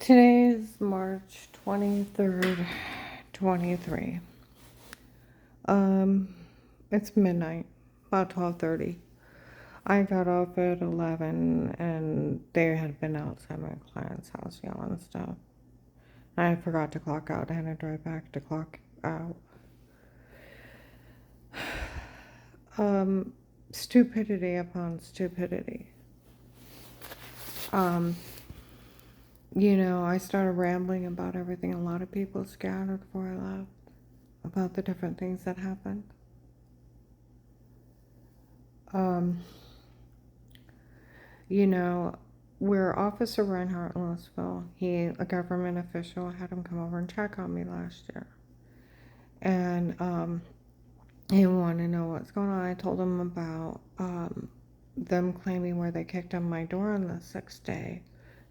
Today is March 23rd, 23. Um, it's midnight, about 12:30. I got off at 11 and they had been outside my client's house yelling stuff. I forgot to clock out. I had to drive back to clock out. Um, Stupidity upon stupidity. Um, I started rambling about everything a lot of people scattered before I left, about the different things that happened. Um, where Officer Reinhardt in Louisville, a government official, had him come over and check on me last year. And he wanted to know what's going on. I told him about them claiming where they kicked on my door on the 6th day.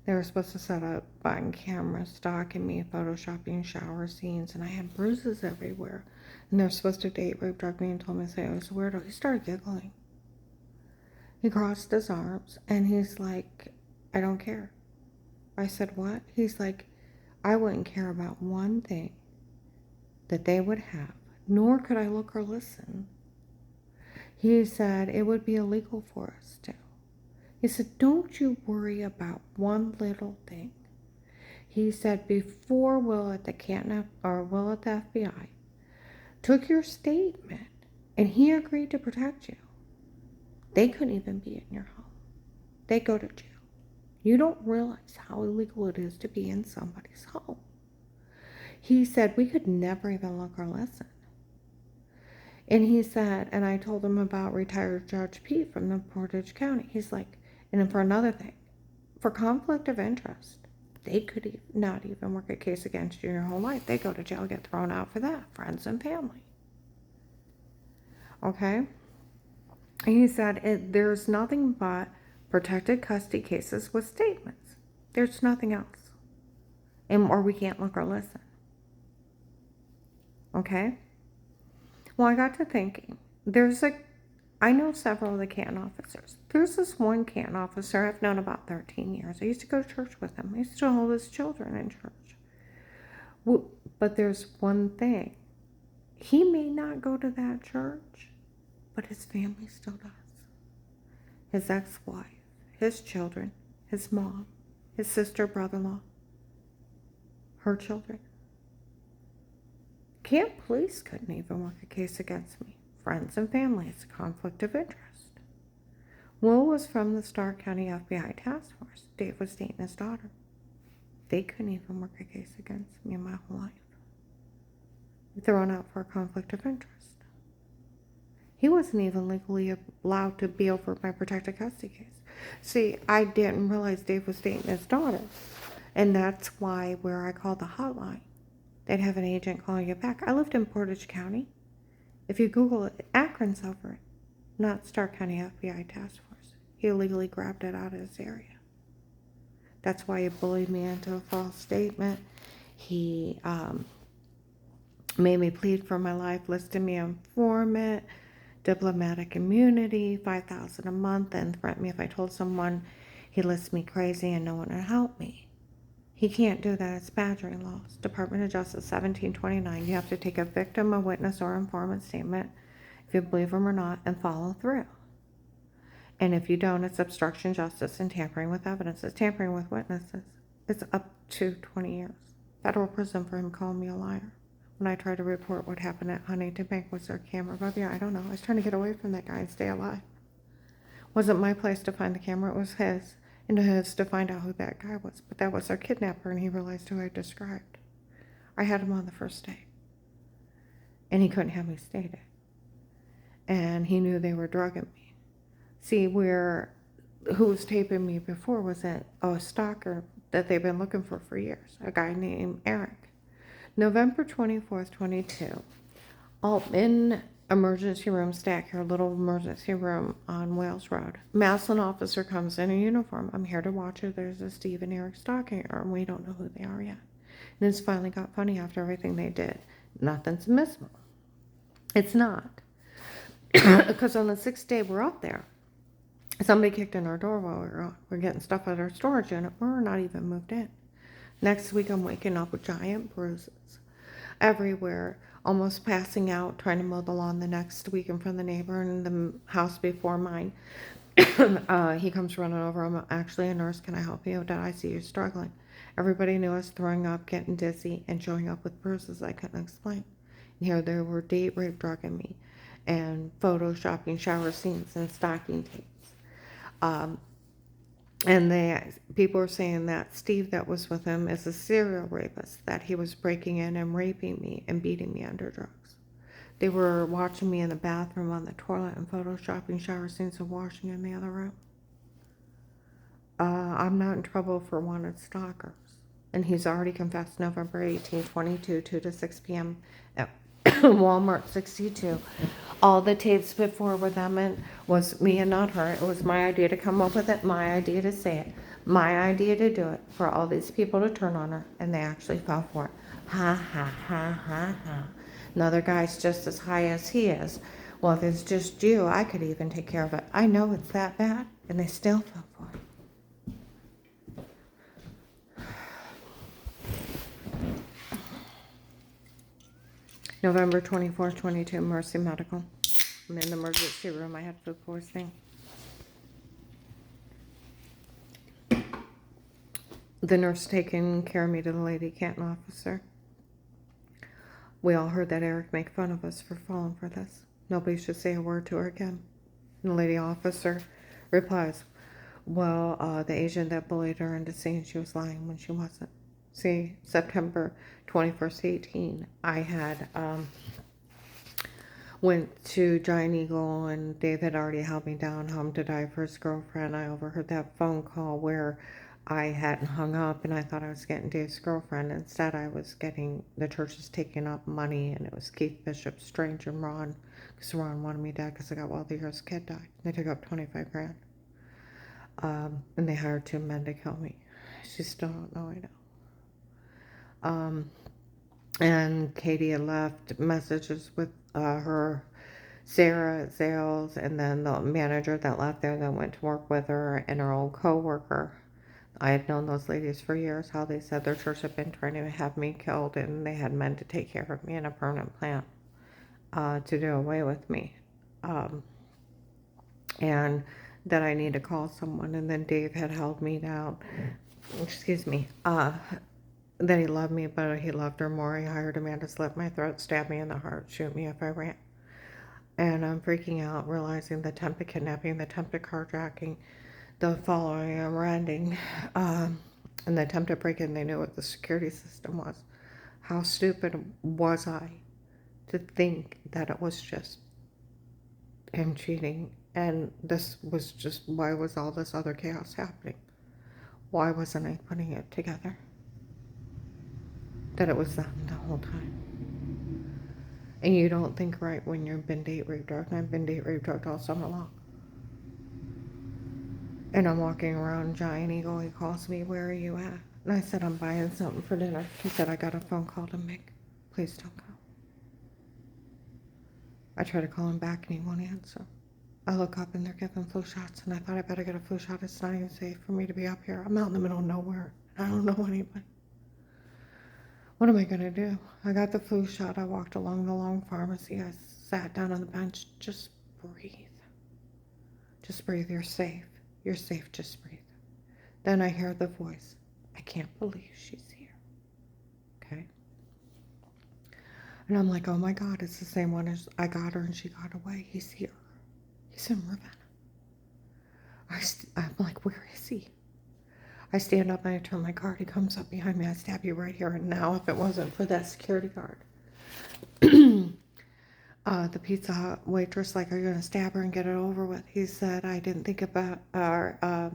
They were supposed to set up buying cameras, stalking me, photoshopping shower scenes, and I had bruises everywhere. And they're supposed to date rape, drug me, and told me to say I was a weirdo. He started giggling. He crossed his arms, and he's like, I don't care. I said, what? He's like, I wouldn't care about one thing that they would have, nor could I look or listen. He said it would be illegal for us to. He said, don't you worry about one little thing. He said, before Will at the FBI took your statement and he agreed to protect you, they couldn't even be in your home. They go to jail. You don't realize how illegal it is to be in somebody's home. He said, we could never even look or listen. And he said, and I told him about retired Judge Pete from the Portage County. He's like, and for another thing, for conflict of interest, they could not even work a case against you your whole life. They go to jail, get thrown out for that, friends and family. Okay? He said, there's nothing but protected custody cases with statements. There's nothing else. Or we can't look or listen. Okay? Well, I got to thinking, I know several of the Canton officers. There's this one Canton officer I've known about 13 years. I used to go to church with him. I used to hold his children in church. But there's one thing. He may not go to that church, but his family still does. His ex-wife, his children, his mom, his sister, brother-in-law, her children. Camp Police couldn't even work a case against me. Friends and family, it's a conflict of interest. Will was from the Stark County FBI task force. Dave was dating his daughter. They couldn't even work a case against me in my whole life. Thrown out for a conflict of interest. He wasn't even legally allowed to be over my protected custody case. See, I didn't realize Dave was dating his daughter. And that's why where I called the hotline, they'd have an agent calling you back. I lived in Portage County. If you Google it, Akron's over it, not Stark County FBI task force. He illegally grabbed it out of his area. That's why he bullied me into a false statement. He made me plead for my life, listed me informant, diplomatic immunity, $5,000 a month, and threatened me if I told someone he lists me crazy and no one would help me. He can't do that. It's badgering laws. Department of Justice 1729. You have to take a victim, a witness, or informant statement, if you believe them or not, and follow through. And if you don't, it's obstruction of justice and tampering with evidence. It's tampering with witnesses. It's up to 20 years. Federal prison for him calling me a liar. When I tried to report what happened at Huntington Bank, was there a camera above you? I don't know. I was trying to get away from that guy and stay alive. It wasn't my place to find the camera. It was his. And his to find out who that guy was. But that was our kidnapper, and he realized who I described. I had him on the first day. And he couldn't have me stay there. And he knew they were drugging me. See, who was taping me before was a stalker that they've been looking for years. A guy named Eric. November 24th, 22. Altman emergency room, Stack here, little emergency room on Wales Road. Maslin officer comes in a uniform. I'm here to watch her. There's a Steve and Eric stalking her, and we don't know who they are yet. And it's finally got funny after everything they did. Nothing's missable. It's not. Because on the 6th day we're up there, somebody kicked in our door while we're getting stuff out of our storage unit. We're not even moved in. Next week, I'm waking up with giant bruises everywhere, almost passing out, trying to mow the lawn the next week in front of the neighbor in the house before mine. He comes running over. I'm actually a nurse. Can I help you? Did I see you struggling? Everybody knew I was throwing up, getting dizzy, and showing up with bruises I couldn't explain. And here they were date rape drugging me and photoshopping shower scenes and stocking tapes. And people were saying that Steve that was with him is a serial rapist, that he was breaking in and raping me and beating me under drugs. They were watching me in the bathroom on the toilet and photoshopping shower scenes and washing in the other room. I'm not in trouble for wanted stalkers. And he's already confessed November 18, 22, 2 to 6 p.m. at Walmart 62. All the tapes before were them, and was me and not her. It was my idea to come up with it, my idea to say it, my idea to do it, for all these people to turn on her, and they actually fell for it. Ha, ha, ha, ha, ha. Another guy's just as high as he is. Well, if it's just you, I could even take care of it. I know it's that bad, and they still fell for it. November 24th, 22, Mercy Medical. I'm in the emergency room. I had food poisoning. The nurse taking care of me to the lady Canton officer. We all heard that Eric make fun of us for falling for this. Nobody should say a word to her again. And the lady officer replies, well, the agent that bullied her into saying she was lying when she wasn't. See, September 21st, 18, I had went to Giant Eagle, and Dave had already held me down home to die for his girlfriend. I overheard that phone call where I hadn't hung up, and I thought I was getting Dave's girlfriend. Instead, I was getting the church is taking up money, and it was Keith Bishop, Strange, and Ron, because Ron wanted me dead because I got wealthy or his kid died. They took up 25 grand. And they hired 2 men to kill me. She still don't know, I know. And Katie had left messages with her, Sarah at sales, and then the manager that left there that went to work with her, and her old co-worker. I had known those ladies for years, how they said their church had been trying to have me killed, and they had men to take care of me in a permanent plant to do away with me. And that I need to call someone, and then Dave had held me down. Excuse me. That he loved me, but he loved her more. He hired a man to slit my throat, stab me in the heart, shoot me if I ran. And I'm freaking out, realizing the attempted kidnapping, the attempted carjacking, the following and rending, and the attempted break-in. They knew what the security system was. How stupid was I to think that it was just him cheating? And this was just, why was all this other chaos happening? Why wasn't I putting it together? That it was them the whole time. And you don't think right when you've been date rape drugged. And I've been date rape drugged all summer long. And I'm walking around Giant Eagle. He calls me, where are you at? And I said, I'm buying something for dinner. He said, I got a phone call to make. Please don't go. I try to call him back and he won't answer. I look up and they're giving flu shots, and I thought I better get a flu shot. It's not even safe for me to be up here. I'm out in the middle of nowhere. I don't know anybody. What am I going to do? I got the flu shot. I walked along the long pharmacy. I sat down on the bench. Just breathe. Just breathe. You're safe. You're safe. Just breathe. Then I hear the voice. I can't believe she's here. Okay? And I'm like, oh my God, it's the same one as I got her and she got away. He's here. He's in Ravenna. I'm like, where is he? I stand up and I turn my card. He comes up behind me. I stab you right here and now. If it wasn't for that security guard. The Pizza Hut waitress, like, are you going to stab her and get it over with? He said, I didn't think about, I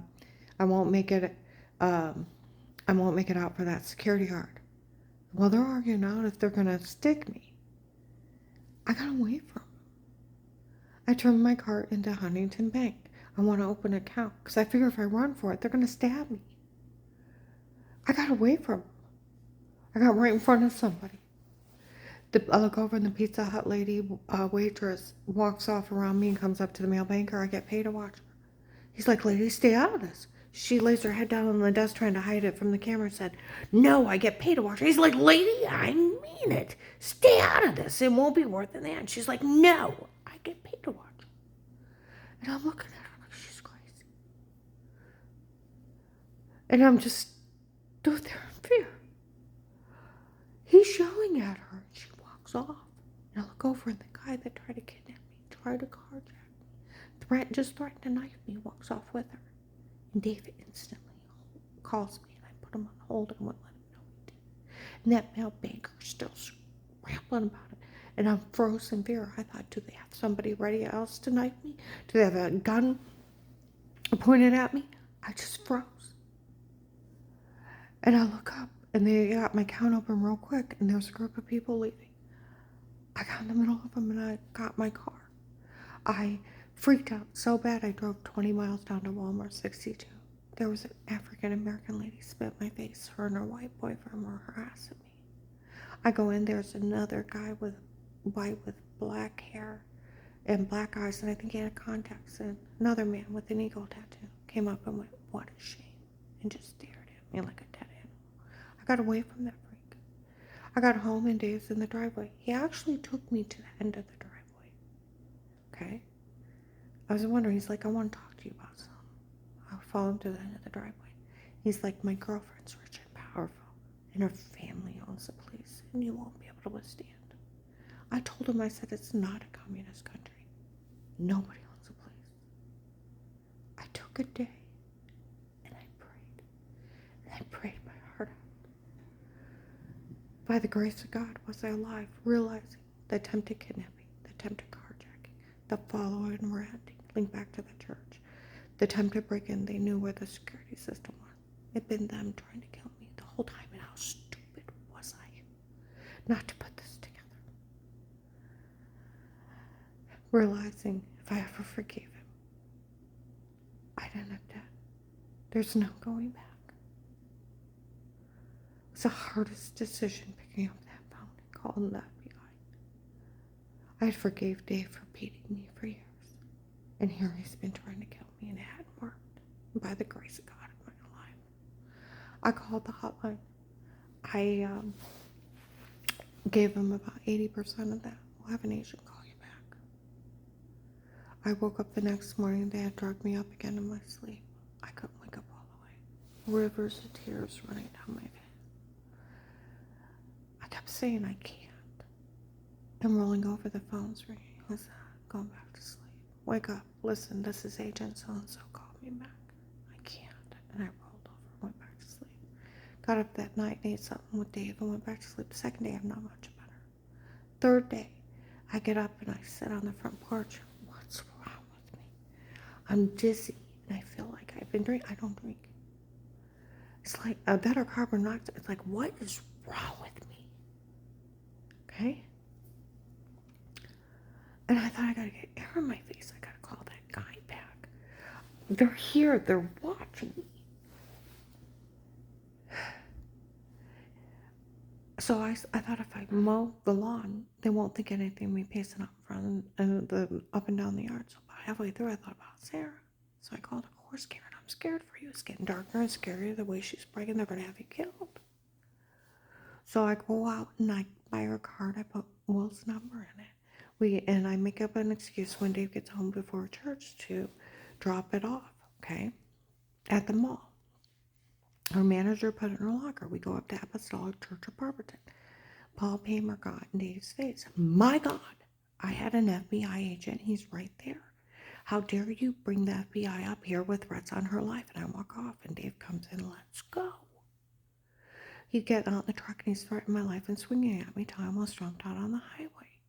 won't make it out for that security guard. Well, they're arguing out if they're going to stick me. I got to wait for them. I turned my cart into Huntington Bank. I want to open an account because I figure if I run for it, they're going to stab me. I got to wait for them. I got right in front of somebody. I look over and the Pizza Hut lady, waitress, walks off around me and comes up to the mail banker. I get paid to watch her. He's like, lady, stay out of this. She lays her head down on the desk trying to hide it from the camera and said, "No, I get paid to watch." He's like, "Lady, I mean it. Stay out of this. It won't be worth it." And she's like, "No, I get paid to watch." And I'm looking at her like she's crazy. And I'm just stood there in fear. He's yelling at her, and she walks off. And I look over, and the guy that tried to kidnap me, tried to carjack me, just threatened to knife me, walks off with her. And David instantly calls me, and I put him on hold and wouldn't let him know he did. And that male banker's still rambling about it. And I'm frozen in fear. I thought, do they have somebody ready else to knife me? Do they have a gun pointed at me? I just froze. And I look up, and they got my account open real quick, and there's a group of people leaving. I got in the middle of them, and I got my car. I freaked out so bad I drove 20 miles down to Walmart 62. There was an African-American lady spit in my face. Her and her white boyfriend were harassing me. I go in, there's another guy with white with black hair and black eyes, and I think he had contacts, and another man with an eagle tattoo came up and went, "What a shame," and just stared at me like a dead animal. I got away from that freak. I got home, and Dave's in the driveway. He actually took me to the end of the driveway. Okay? I was wondering, he's like, "I want to talk to you about something." I'll follow him to the end of the driveway. He's like, "My girlfriend's rich and powerful, and her family owns the police, and you won't be able to withstand." I told him, I said, "It's not a communist country. Nobody owns the police." I took a day, and I prayed. And I prayed my heart out. By the grace of God, was I alive, realizing the attempted kidnapping, the attempted carjacking, the following and ranting, linked back to the church, the attempted break-in. They knew where the security system was. It'd been them trying to kill me the whole time, and how stupid was I not to put this together? Realizing if I ever forgave him, I'd end up dead. There's no going back. It was the hardest decision, picking up that phone and calling the FBI. I had forgave Dave for beating me for years, and here he's been trying to kill me, and it hadn't worked. And by the grace of God, I'm alive. I called the hotline. I gave him about 80% of that. We'll have an agent call you back. I woke up the next morning. They had drugged me up again in my sleep. I couldn't wake up all the way. Rivers of tears running down my face. I kept saying, "I can't." I'm rolling over, the phone's ringing. Who's that? Going back to sleep. "Wake up. Listen, this is Agent so-and-so. Call me back." I can't. And I rolled over and went back to sleep. Got up that night and ate something with Dave and went back to sleep. The second day, I'm not much better. Third day, I get up and I sit on the front porch. What's wrong with me? I'm dizzy and I feel like I've been drinking. I don't drink. It's like that or carbon monoxide. It's like, what is wrong with me? Okay? And I thought, I gotta get air in my face. I gotta call that guy back. They're here. They're watching me. So I thought, if I mow the lawn, they won't think anything of me pacing up front and up and down the yard. So about halfway through, I thought about Sarah. So I called, "Of course, Karen, I'm scared for you. It's getting darker and scarier the way she's breaking. They're going to have you killed." So I go out and I buy her a card. I put Will's number in it. And I make up an excuse when Dave gets home before church to drop it off, okay, at the mall. Our manager put it in her locker. We go up to Apostolic Church of Barberton. Paul Paymer got in Dave's face. "My God, I had an FBI agent. He's right there. How dare you bring the FBI up here with threats on her life?" And I walk off, and Dave comes in. "Let's go." He gets out in the truck, and he's threatening my life and swinging at me till I almost jumped out on the highway.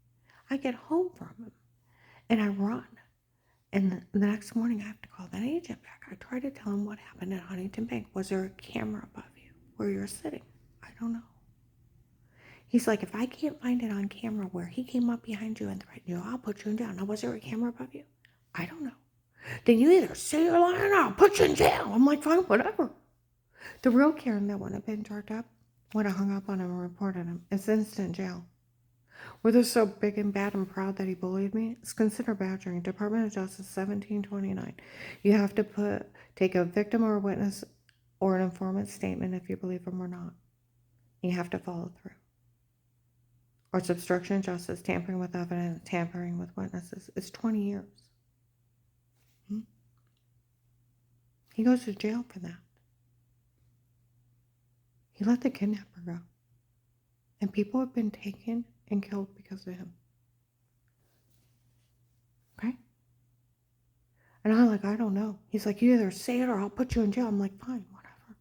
I get home from him, and I run. And the next morning, I have to call that agent back. I try to tell him what happened at Huntington Bank. "Was there a camera above you where you're sitting?" "I don't know." He's like, "If I can't find it on camera where he came up behind you and threatened you, I'll put you in jail." "Now, was there a camera above you?" "I don't know." "Then you either say you're lying or I'll put you in jail." I'm like, "Fine, whatever." The real Karen that wouldn't have been charged up would have hung up on him and reported him. It's instant jail. Where they're so big and bad and proud that he bullied me, it's considered badgering. Department of Justice 1729. You have to take a victim or a witness or an informant statement if you believe them or not. You have to follow through. Or it's obstruction of justice, tampering with evidence, tampering with witnesses. It's 20 years. He goes to jail for that. He let the kidnapper go. And people have been taken and killed because of him. Okay? And I'm like, I don't know. He's like, you either say it or I'll put you in jail. I'm like, fine, whatever.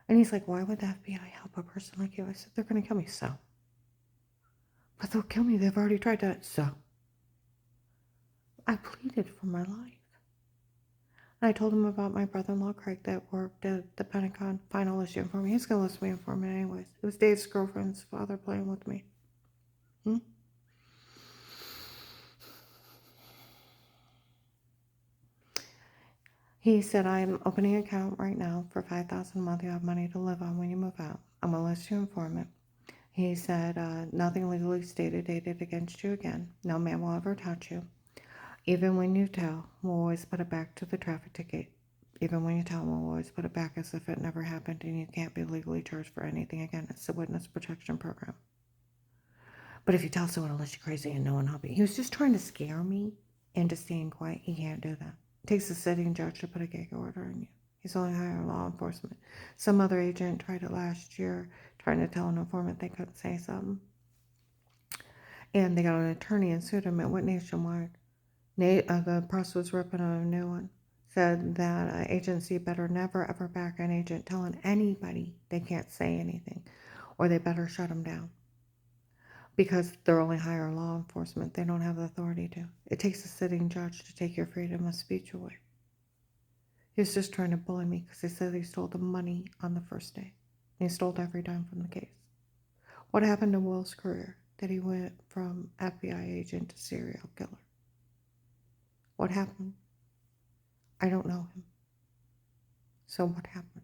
And he's like, why would the FBI help a person like you? I said, they're going to kill me. So. But they'll kill me. They've already tried that. So. I pleaded for my life. And I told him about my brother-in-law, Craig, that worked at the Pentagon final issue informant. He's going to list me informant anyways. It was Dave's girlfriend's father playing with me. He said, I'm opening an account right now for $5,000 a month. You have money to live on when you move out. I'm going to list you informant. He said, nothing legally stated, dated against you again. No man will ever touch you. Even when you tell, we'll always put it back to the traffic ticket. Even when you tell, we'll always put it back as if it never happened, and you can't be legally charged for anything again. It's the witness protection program. But if you tell someone unless you're crazy and no one will help you. He was just trying to scare me into staying quiet. He can't do that. It takes a sitting judge to put a gag order on you. He's only hired law enforcement. Some other agent tried it last year, trying to tell an informant they couldn't say something. And they got an attorney and sued him. It went nationwide. The press was ripping on a new one. Said that an agency better never ever back an agent telling anybody they can't say anything, or they better shut them down. Because they're only hiring law enforcement. They don't have the authority to. It takes a sitting judge to take your freedom of speech away. He was just trying to bully me because he said he stole the money on the first day. And he stole every dime from the case. What happened to Will's career? That he went from FBI agent to serial killer. What happened? I don't know him. So what happened?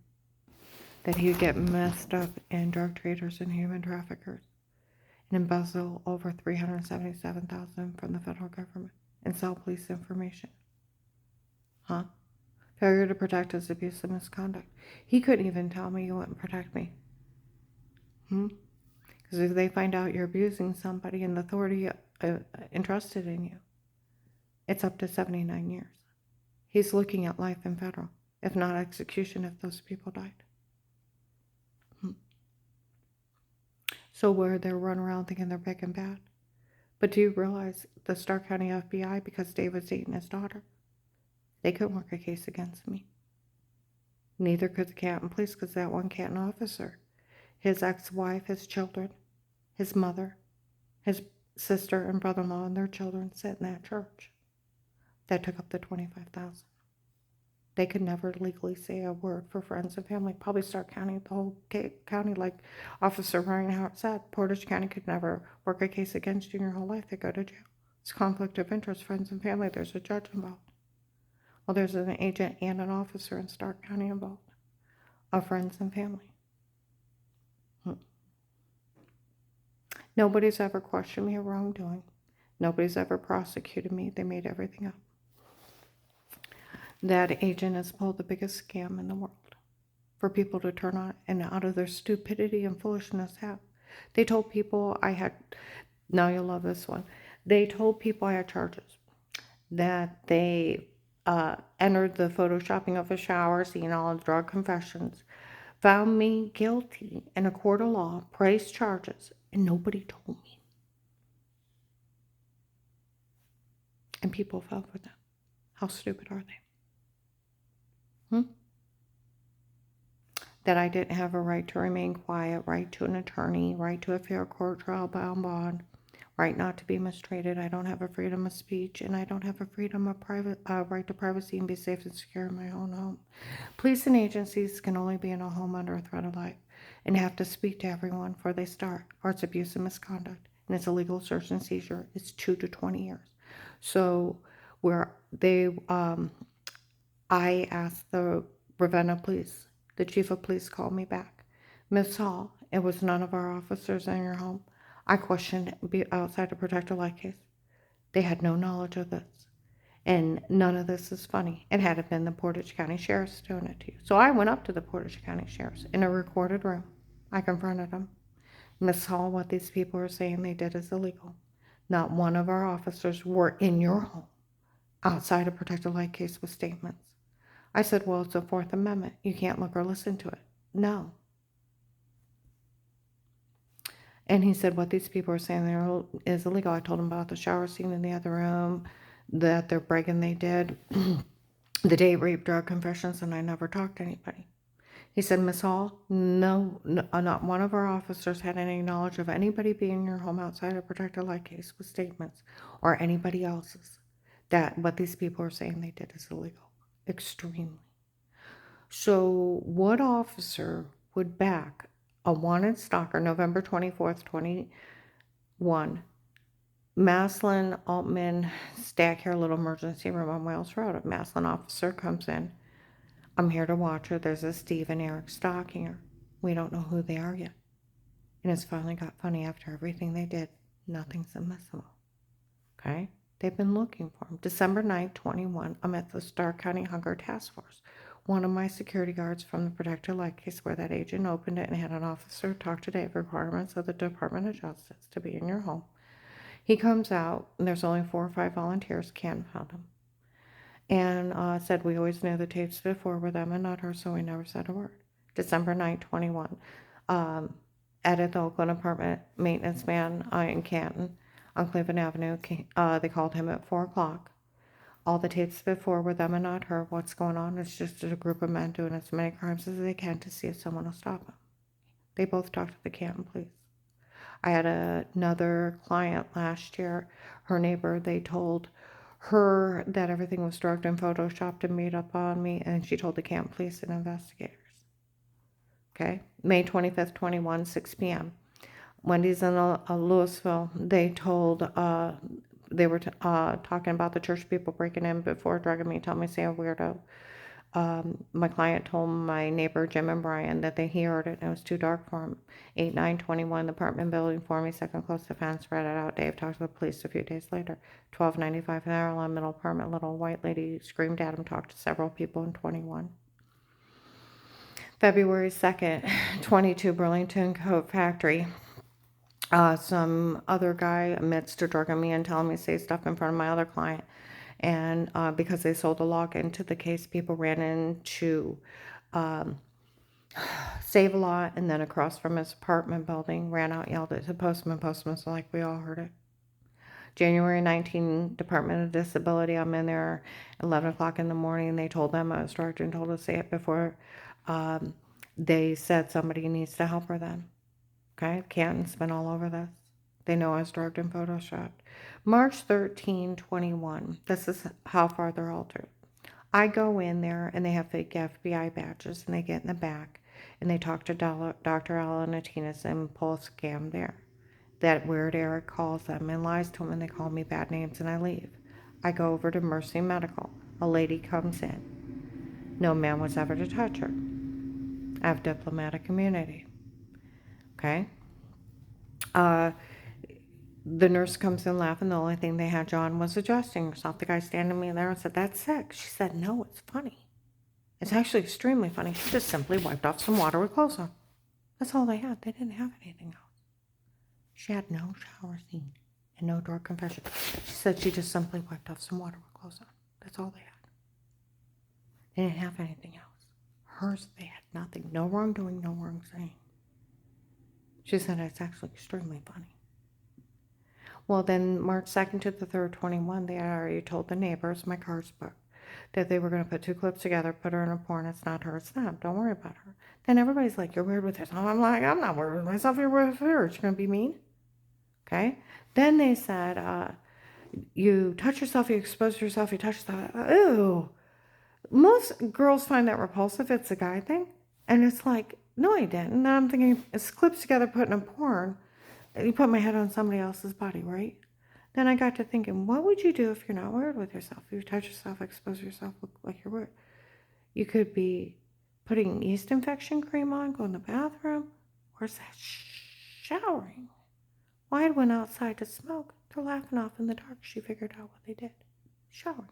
That he would get messed up in drug traders and human traffickers and embezzle over $377,000 from the federal government and sell police information. Failure to protect is abuse and misconduct. He couldn't even tell me you wouldn't protect me. Because if they find out you're abusing somebody and the authority entrusted in you, it's up to 79 years. He's looking at life in federal, if not execution if those people died. So where they're running around thinking they're big and bad. But do you realize the Stark County FBI, because Dave was dating his daughter, they couldn't work a case against me. Neither could the Canton police, because that one Canton officer, his ex-wife, his children, his mother, his sister and brother-in-law and their children sit in that church. That took up the $25,000. They could never legally say a word for friends and family. Probably Stark County, the whole county, like Officer Reinhardt said, Portage County could never work a case against you in your whole life. They go to jail. It's conflict of interest, friends and family. There's a judge involved. Well, there's an agent and an officer in Stark County involved of friends and family. Nobody's ever questioned me of wrongdoing. Nobody's ever prosecuted me. They made everything up. That agent has pulled the biggest scam in the world for people to turn on and out of their stupidity and foolishness have. They told people I had, now you'll love this one, they told people I had charges, that they entered the photoshopping of a shower, seeing all the drug confessions, found me guilty in a court of law, pressed charges, and nobody told me. And people fell for them. How stupid are they? That I didn't have a right to remain quiet, right to an attorney, right to a fair court trial bound bond, right not to be mistreated. I don't have a freedom of speech, and I don't have a freedom of right to privacy and be safe and secure in my own home. Police and agencies can only be in a home under a threat of life and have to speak to everyone before they start, or it's abuse and misconduct, and it's illegal search and seizure. It's 2 to 20 years. So where they, I asked the Ravenna police, the chief of police called me back. Miss Hall, it was none of our officers in your home. I questioned outside a protected light case. They had no knowledge of this. And none of this is funny. It had been the Portage County Sheriff's doing it to you. So I went up to the Portage County Sheriff's in a recorded room. I confronted them. Miss Hall, what these people are saying they did is illegal. Not one of our officers were in your home outside a protected light case with statements. I said, well, it's a Fourth Amendment. You can't look or listen to it. No. And he said, what these people are saying there is illegal. I told him about the shower scene in the other room, that they're bragging they did, the date rape drug confessions, and I never talked to anybody. He said, Miss Hall, no, not one of our officers had any knowledge of anybody being in your home outside a protected light case with statements, or anybody else's, that what these people are saying they did is illegal. Extremely. So what officer would back a wanted stalker, November 24th, 21, Maslin Altman Stack Hair Little Emergency Room on Wales Road? A Maslin officer comes in. I'm here to watch her. There's a Steve and Eric stalking her. We don't know who they are yet. And it's finally got funny after everything they did. Nothing's admissible. Okay? They've been looking for him. December 9th, 21, I'm at the Stark County Hunger Task Force. One of my security guards from the protected light case where that agent opened it and had an officer talk today of requirements of the Department of Justice to be in your home. He comes out, and there's only 4 or 5 volunteers. Can't found him. And said we always knew the tapes before were them and not her, so we never said a word. December 9th, 21. At the Oakland apartment maintenance man in Canton on Cleveland Avenue. They called him at 4 o'clock. All the tapes before were them and not her. What's going on? It's just a group of men doing as many crimes as they can to see if someone will stop them. They both talked to the Canton police. I had another client last year. Her neighbor, they told her that everything was drugged and photoshopped and made up on me, and she told the Canton police and investigators. Okay, May 25th, 21, 6 p.m. Wendy's in Louisville. They told, they were talking about the church people breaking in before drugging me, telling me to say a weirdo. My client told my neighbor, Jim and Brian, that he heard it and it was too dark for him. 8/9/21, the apartment building for me, second close to fence, read it out. Dave talked to the police a few days later. 12/95, Maryland, middle apartment, little white lady screamed at him, talked to several people in 21. February 2nd, 22, Burlington Coat Factory. Some other guy admits to drugging me and telling me to say stuff in front of my other client. And because they sold the login to the case, people ran into Save-A-Lot, and then across from his apartment building, ran out, yelled at the postman. Postman's like, we all heard it. January 19, Department of Disability. I'm in there 11 o'clock in the morning. They told them I was drugged and told to say it before they said somebody needs to help her then. Okay, Canton's been all over this. They know I was drugged and photoshopped. March 13, 21. This is how far they're altered. I go in there and they have fake FBI badges and they get in the back and they talk to Dr. Alan Atinas and pull a scam there. That weird Eric calls them and lies to them and they call me bad names and I leave. I go over to Mercy Medical. A lady comes in. No man was ever to touch her. I have diplomatic immunity. Okay? The nurse comes in laughing. The only thing they had John was adjusting herself. The guy standing me there and said, that's sick. She said, no, it's funny. It's actually extremely funny. She just simply wiped off some water with clothes on. That's all they had. They didn't have anything else. She had no shower scene and no drug confession. She said she just simply wiped off some water with clothes on. That's all they had. They didn't have anything else. Hers, they had nothing. No wrongdoing, no wrong saying. She said it's actually extremely funny. Well, then March 2nd to the 3rd, 21, they had already told the neighbors, my car's booked, that they were going to put 2 clips together, put her in a porn. It's not her, it's them. Don't worry about her. Then everybody's like, you're weird with this. I'm like, I'm not weird with myself. You're weird with her. It's going to be mean. Okay? Then they said, you touch yourself, you expose yourself, you touch yourself. Ew. Most girls find that repulsive. It's a guy thing. And it's like, no, I didn't. And I'm thinking, it's clips together put in a porn. You put my head on somebody else's body, right? Then I got to thinking, what would you do if you're not weird with yourself? If you touch yourself, expose yourself, look like you're weird. You could be putting yeast infection cream on, going to the bathroom, or is that showering? Well, I went outside to smoke. They're laughing off in the dark. She figured out what they did. Showering.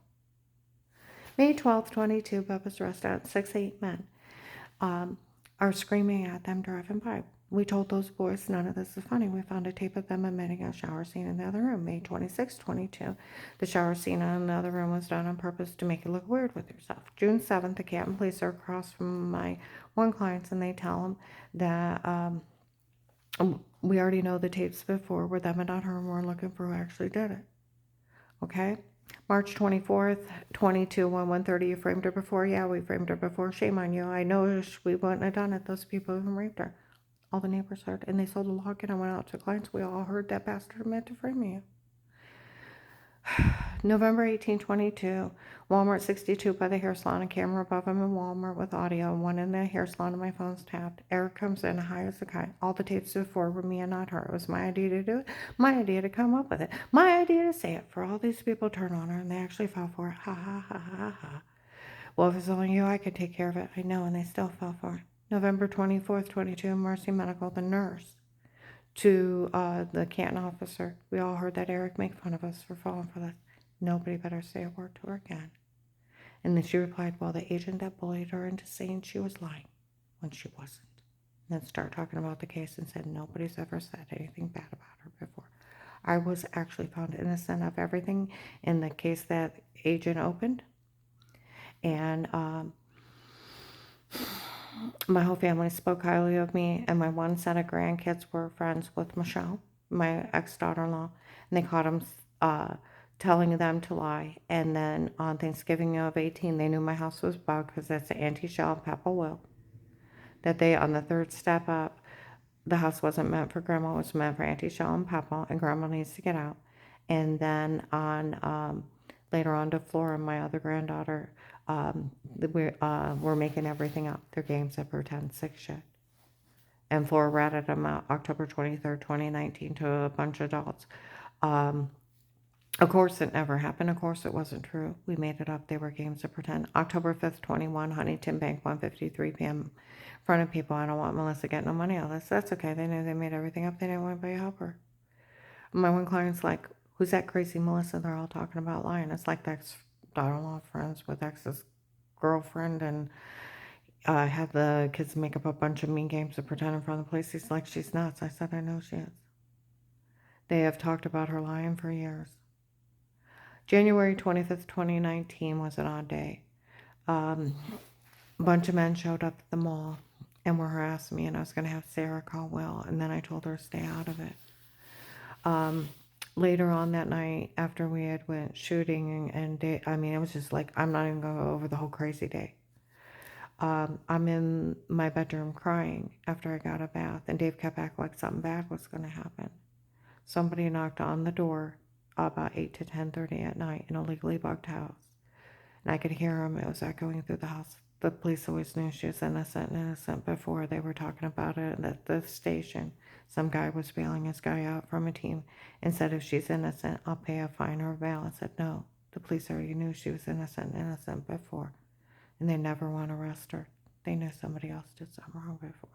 May 12th, 22, Bubba's restaurant. 6, 8 men are screaming at them driving by. We told those boys none of this is funny. We found a tape of them admitting a shower scene in the other room. May 26, 22. The shower scene in the other room was done on purpose to make you look weird with yourself. June 7th, the Canton police are across from my one clients and they tell them that we already know the tapes before were them and not her and we're looking for who actually did it. Okay? March 24th, 22, 1:30, you framed her before? Yeah, we framed her before. Shame on you. I know we wouldn't have done it. Those people who raped her. All the neighbors heard, and they sold a log, and I went out to clients. We all heard that bastard meant to frame you. November 18, 22, Walmart 62 by the hair salon, a camera above him in Walmart with audio, and one in the hair salon, and my phone's tapped. Eric comes in, high as a kite. All the tapes before were me and not her. It was my idea to do it, my idea to come up with it, my idea to say it. For all these people turn on her, and they actually fell for it. Ha, ha, ha, ha, ha. Well, if it's only you, I could take care of it. I know, and they still fell for it. November 24th, 22, Mercy Medical, the nurse, to the Canton officer. We all heard that Eric make fun of us for falling for this. Nobody better say a word to her again. And then she replied, well, the agent that bullied her into saying she was lying when she wasn't. And then start talking about the case and said nobody's ever said anything bad about her before. I was actually found innocent of everything in the case that agent opened. And my whole family spoke highly of me, and my one set of grandkids were friends with Michelle, my ex-daughter-in-law, and they caught him telling them to lie. And then on Thanksgiving of 18, they knew my house was bugged because that's the Auntie Shell and Papa Will. That they, on the third step up, the house wasn't meant for Grandma, it was meant for Auntie Shell and Papa, and Grandma needs to get out. And then on later on to Flora, my other granddaughter, we're making everything up. They're games that pretend sick shit. And Flora ratted them out October 23rd, 2019 to a bunch of adults. Of course, it never happened. Of course, it wasn't true. We made it up. They were games to pretend. October 5th, 21, Huntington Bank, 1:53 p.m. In front of people. I don't want Melissa getting no money out of this. That's okay. They knew they made everything up. They didn't want anybody to help her. My one client's like, who's that crazy Melissa? They're all talking about lying. It's like the ex-daughter-in-law friends with ex's girlfriend and had the kids make up a bunch of mean games to pretend in front of the police. He's like, she's nuts. I said, I know she is. They have talked about her lying for years. January 25th, 2019 was an odd day. A bunch of men showed up at the mall and were harassing me, and I was going to have Sarah call Will, and then I told her to stay out of it. Later on that night, after we had went shooting it was just like, I'm not even going to go over the whole crazy day. I'm in my bedroom crying after I got a bath, and Dave kept acting like something bad was going to happen. Somebody knocked on the door about 8 to 10:30 at night in a legally bugged house. And I could hear him. It was echoing through the house. The police always knew she was innocent before. They were talking about it at the station. Some guy was bailing his guy out from a team and said, if she's innocent, I'll pay a fine or a bail. I said, no, the police already knew she was innocent before. And they never want to arrest her. They knew somebody else did something wrong before.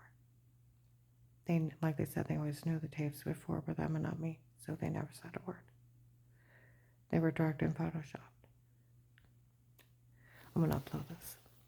Like they said, they always knew the tapes before were them and not me, so they never said a word. They were drugged and photoshopped. I'm going to upload this.